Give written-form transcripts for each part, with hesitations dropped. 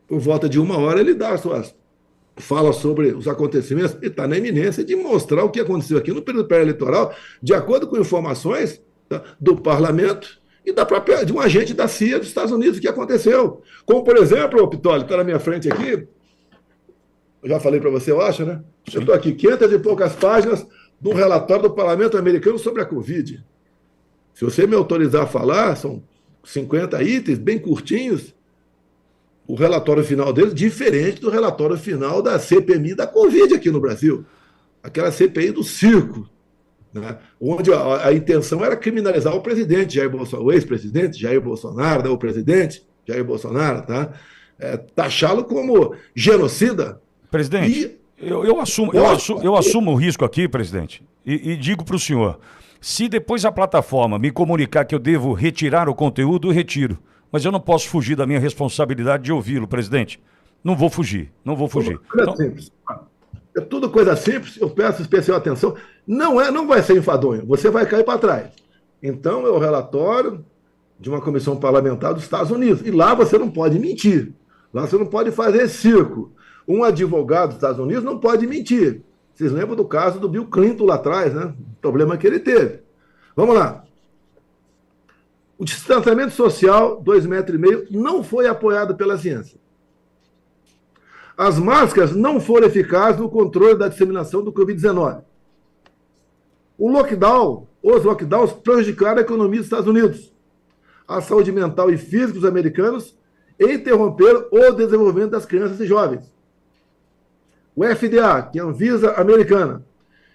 por volta de 1 hora, ele dá as suas fala sobre os acontecimentos e está na iminência de mostrar o que aconteceu aqui no período pré-eleitoral, de acordo com informações, tá, do parlamento e de um agente da CIA dos Estados Unidos, o que aconteceu. Como, por exemplo, o Pitoli, está na minha frente aqui, eu já falei para você, eu acho, né? Eu Sim. estou aqui, 500 e poucas páginas de um relatório do parlamento americano sobre a Covid. Se você me autorizar a falar, são 50 itens, bem curtinhos, o relatório final deles, diferente do relatório final da CPMI da Covid aqui no Brasil. Aquela CPI do circo, né? Onde a intenção era criminalizar o presidente Jair Bolsonaro, o ex-presidente Jair Bolsonaro, né? O presidente Jair Bolsonaro, tá? Taxá-lo como genocida. Presidente, E eu assumo o risco aqui, presidente, e digo para o senhor, se depois a plataforma me comunicar que eu devo retirar o conteúdo, eu retiro. Mas eu não posso fugir da minha responsabilidade de ouvi-lo, presidente. Não vou fugir, não vou fugir. coisa Então, simples. É tudo coisa simples, eu peço especial atenção. Não vai ser enfadonho, você vai cair para trás. Então, é o relatório de uma comissão parlamentar dos Estados Unidos. E lá você não pode mentir. Lá você não pode fazer circo. Um advogado dos Estados Unidos não pode mentir. Vocês lembram do caso do Bill Clinton lá atrás, né? O problema que ele teve. Vamos lá. O distanciamento social, 2,5 metros, não foi apoiado pela ciência. As máscaras não foram eficazes no controle da disseminação do Covid-19. Os lockdowns prejudicaram a economia dos Estados Unidos, a saúde mental e física dos americanos e interromperam o desenvolvimento das crianças e jovens. O FDA, que é a Anvisa americana,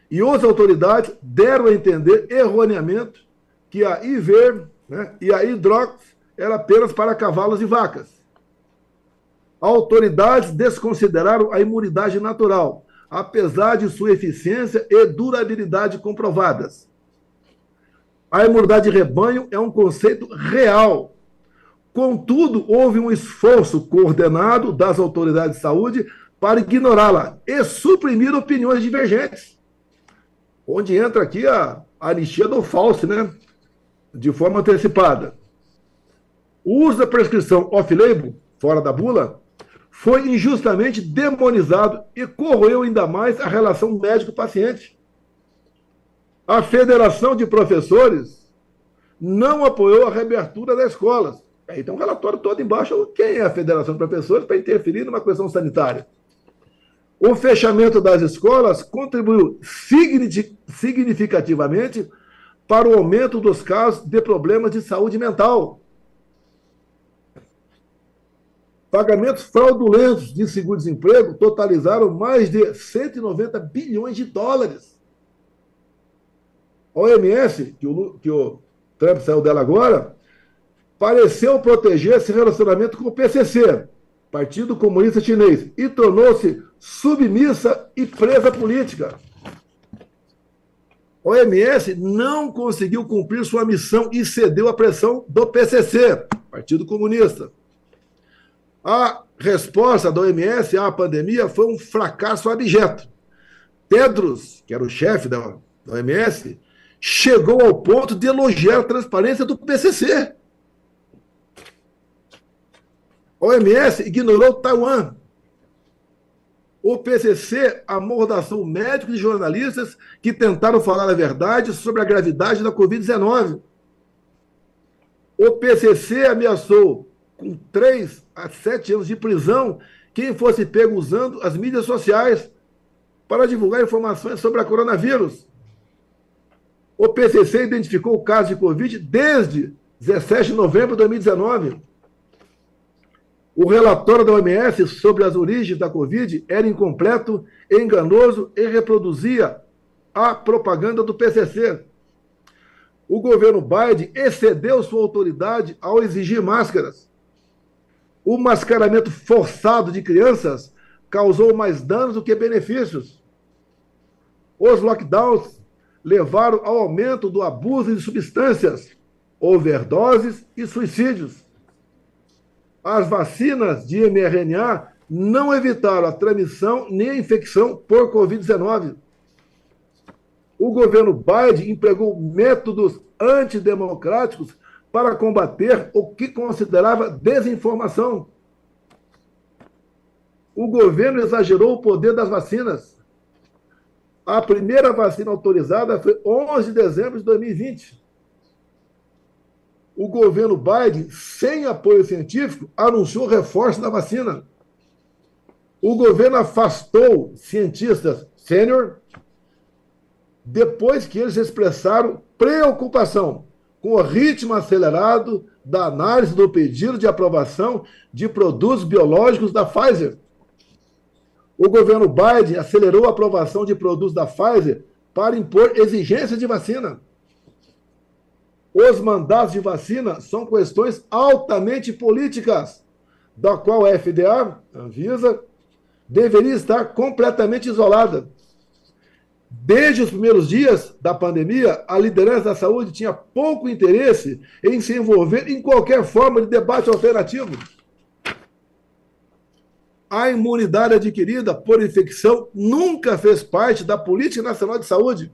e as autoridades deram a entender erroneamente que a Iver, né, e a Hidrox era apenas para cavalos e vacas. Autoridades desconsideraram a imunidade natural, apesar de sua eficiência e durabilidade comprovadas. A imunidade de rebanho é um conceito real. Contudo, houve um esforço coordenado das autoridades de saúde para ignorá-la e suprimir opiniões divergentes. Onde entra aqui a anistia do Fauci, né? De forma antecipada. O uso da prescrição off-label, fora da bula, foi injustamente demonizado e corroeu ainda mais a relação médico-paciente. A Federação de Professores não apoiou a reabertura das escolas. Aí tem um relatório todo embaixo, quem é a Federação de Professores para interferir numa questão sanitária. O fechamento das escolas contribuiu significativamente para o aumento dos casos de problemas de saúde mental. Pagamentos fraudulentos de seguro-desemprego totalizaram mais de 190 bilhões de dólares. A OMS, que o Trump saiu dela agora, pareceu proteger esse relacionamento com o PCC, Partido Comunista Chinês, e tornou-se submissa e presa política. A OMS não conseguiu cumprir sua missão e cedeu à pressão do PCC, Partido Comunista. A resposta da OMS à pandemia foi um fracasso abjeto. Tedros, que era o chefe da OMS, chegou ao ponto de elogiar a transparência do PCC. A OMS ignorou Taiwan. O PCC amordaçou médicos e jornalistas que tentaram falar a verdade sobre a gravidade da Covid-19. O PCC ameaçou com 3 a 7 anos de prisão quem fosse pego usando as mídias sociais para divulgar informações sobre a coronavírus. O PCC identificou o caso de Covid desde 17 de novembro de 2019. O relatório da OMS sobre as origens da Covid era incompleto, enganoso e reproduzia a propaganda do PCC. O governo Biden excedeu sua autoridade ao exigir máscaras. O mascaramento forçado de crianças causou mais danos do que benefícios. Os lockdowns levaram ao aumento do abuso de substâncias, overdoses e suicídios. As vacinas de mRNA não evitaram a transmissão nem a infecção por Covid-19. O governo Biden empregou métodos antidemocráticos para combater o que considerava desinformação. O governo exagerou o poder das vacinas. A primeira vacina autorizada foi 11 de dezembro de 2020. O governo Biden, sem apoio científico, anunciou reforço da vacina. O governo afastou cientistas sênior depois que eles expressaram preocupação com o ritmo acelerado da análise do pedido de aprovação de produtos biológicos da Pfizer. O governo Biden acelerou a aprovação de produtos da Pfizer para impor exigências de vacina. Os mandatos de vacina são questões altamente políticas, da qual a FDA, a Anvisa, deveria estar completamente isolada. Desde os primeiros dias da pandemia, a liderança da saúde tinha pouco interesse em se envolver em qualquer forma de debate alternativo. A imunidade adquirida por infecção nunca fez parte da Política Nacional de Saúde.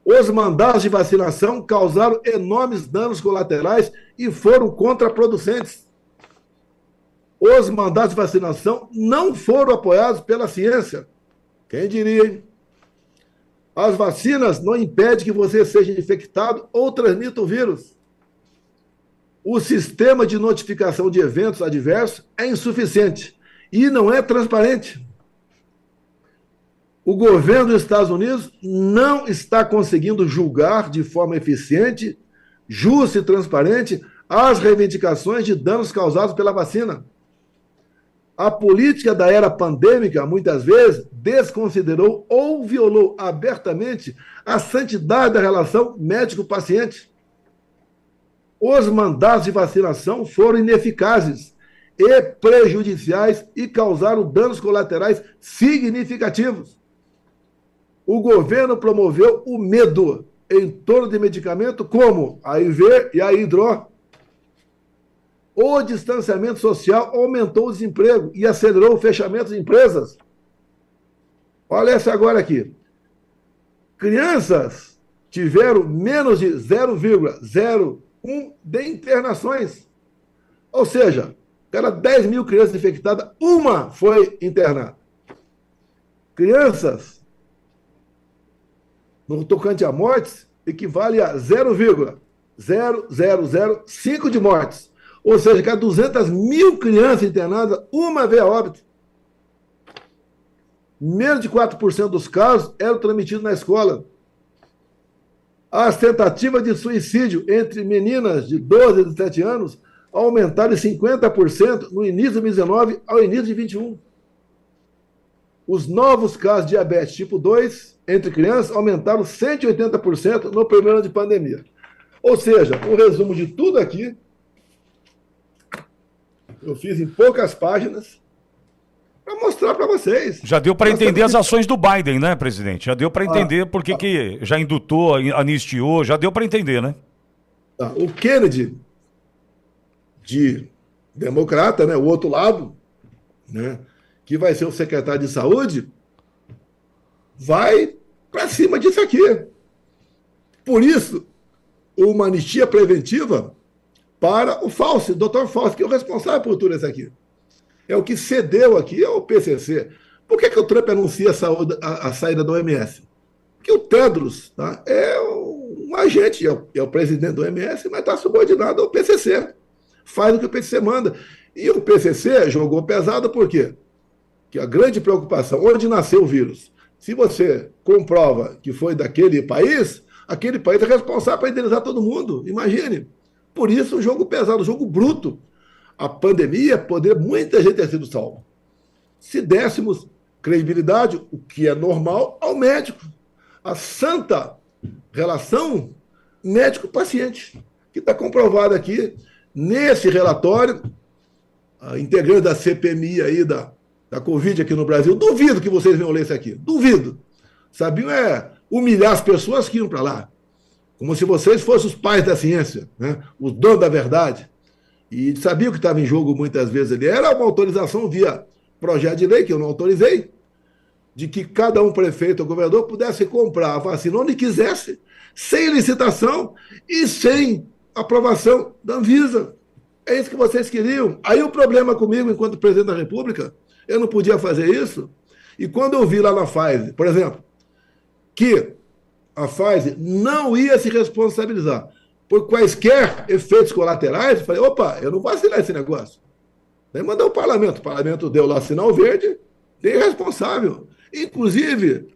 Os mandatos de vacinação causaram enormes danos colaterais e foram contraproducentes. Os mandatos de vacinação não foram apoiados pela ciência. Quem diria, hein? As vacinas não impedem que você seja infectado ou transmita o vírus. O sistema de notificação de eventos adversos é insuficiente e não é transparente. O governo dos Estados Unidos não está conseguindo julgar de forma eficiente, justa e transparente as reivindicações de danos causados pela vacina. A política da era pandêmica, muitas vezes, desconsiderou ou violou abertamente a santidade da relação médico-paciente. Os mandatos de vacinação foram ineficazes e prejudiciais e causaram danos colaterais significativos. O governo promoveu o medo em torno de medicamentos como a IV e a Hidro. O distanciamento social aumentou o desemprego e acelerou o fechamento de empresas. Olha essa agora aqui. Crianças tiveram menos de 0,01 de internações. Ou seja, cada 10 mil crianças infectadas, uma foi internada. Crianças, no tocante a mortes, equivale a 0,0005 de mortes. Ou seja, cada 200 mil crianças internadas, uma veio a óbito. Menos de 4% dos casos eram transmitidos na escola. As tentativas de suicídio entre meninas de 12 e 17 anos aumentaram em 50% no início de 2019 ao início de 2021. Os novos casos de diabetes tipo 2 entre crianças aumentaram 180% no primeiro ano de pandemia. Ou seja, um resumo de tudo aqui, eu fiz em poucas páginas para mostrar para vocês. Já deu para entender as ações do Biden, né, presidente? Já deu para entender por que já indutou, anistiou, já deu para entender, né? O Kennedy, de democrata, né, o outro lado, né, que vai ser o secretário de saúde, vai para cima disso aqui. Por isso, uma anistia preventiva para o Fauci, Dr. Fauci, que é o responsável por tudo isso aqui. É o que cedeu aqui ao PCC. Por que o Trump anuncia a saída da OMS? Porque o Tedros, tá, é um agente, é o presidente da OMS, mas está subordinado ao PCC. Faz o que o PCC manda. E o PCC jogou pesado por quê? Que a grande preocupação, onde nasceu o vírus, se você comprova que foi daquele país, aquele país é responsável para indenizar todo mundo. Imagine. Por isso, um jogo pesado, um jogo bruto. A pandemia poderia muita gente ter sido salva. Se dessemos credibilidade, o que é normal, ao médico. A santa relação médico-paciente, que está comprovada aqui nesse relatório, a integrante da CPMI aí da Covid aqui no Brasil. Duvido que vocês venham ler isso aqui. Duvido. Sabiam humilhar as pessoas que iam para lá. Como se vocês fossem os pais da ciência, né? Os donos da verdade. E sabiam que estava em jogo muitas vezes ali. Era uma autorização via projeto de lei, que eu não autorizei, de que cada um prefeito ou governador pudesse comprar a vacina onde quisesse, sem licitação e sem aprovação da Anvisa. É isso que vocês queriam. Aí o problema comigo, enquanto presidente da República, eu não podia fazer isso. E quando eu vi lá na Pfizer, por exemplo, que a Pfizer não ia se responsabilizar por quaisquer efeitos colaterais, eu falei, opa, eu não vou assinar esse negócio. Daí mandou o parlamento deu lá sinal verde, tem responsável. Inclusive,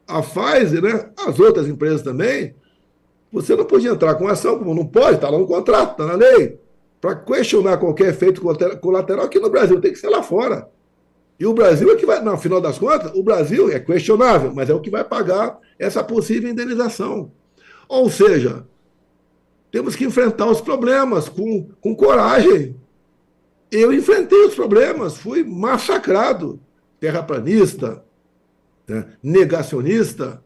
a Pfizer, né, as outras empresas também, você não podia entrar com ação, como não pode, está lá no contrato, está na lei, para questionar qualquer efeito colateral aqui no Brasil, tem que ser lá fora. E o Brasil é que vai, no final das contas, o Brasil é questionável, mas é o que vai pagar essa possível indenização. Ou seja, temos que enfrentar os problemas com coragem. Eu enfrentei os problemas, fui massacrado. Terraplanista, né, negacionista,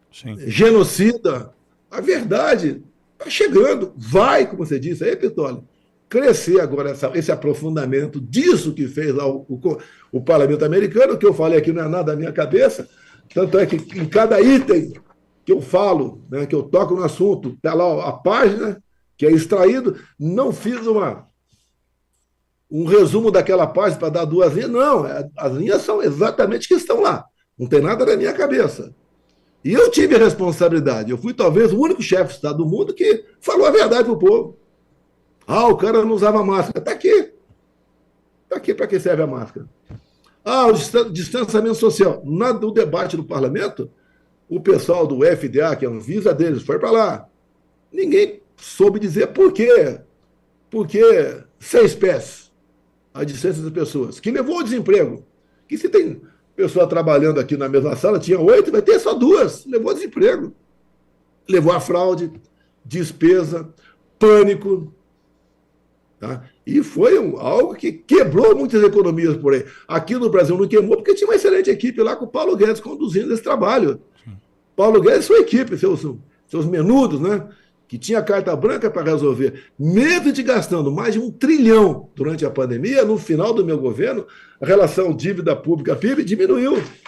Sim. genocida. A verdade está chegando. Vai, como você disse aí, Pitoli, crescer agora esse aprofundamento disso que fez lá o parlamento americano, que eu falei aqui não é nada da minha cabeça. Tanto é que em cada item que eu falo, né, que eu toco no assunto, está lá a página que é extraído. Não fiz um resumo daquela página para dar duas linhas, não. As linhas são exatamente que estão lá. Não tem nada na minha cabeça. E eu tive a responsabilidade. Eu fui talvez o único chefe de Estado do mundo que falou a verdade para o povo. Ah, o cara não usava máscara. Está aqui. Está aqui para que serve a máscara. Ah, o distanciamento social. No debate do parlamento, o pessoal do FDA, que é a Anvisa deles, foi para lá. Ninguém soube dizer por quê. Porque 6 pés a distância das pessoas, que levou ao desemprego. Que se tem pessoa trabalhando aqui na mesma sala, tinha 8, vai ter só 2. Levou ao desemprego. Levou a fraude, despesa, pânico. Tá? E foi algo que quebrou muitas economias por aí. Aqui no Brasil não queimou porque tinha uma excelente equipe lá com o Paulo Guedes conduzindo esse trabalho. Paulo Guedes e sua equipe, seus menudos, né? Que tinha carta branca para resolver. Mesmo de gastando mais de 1 trilhão durante a pandemia, no final do meu governo, a relação dívida pública-PIB diminuiu.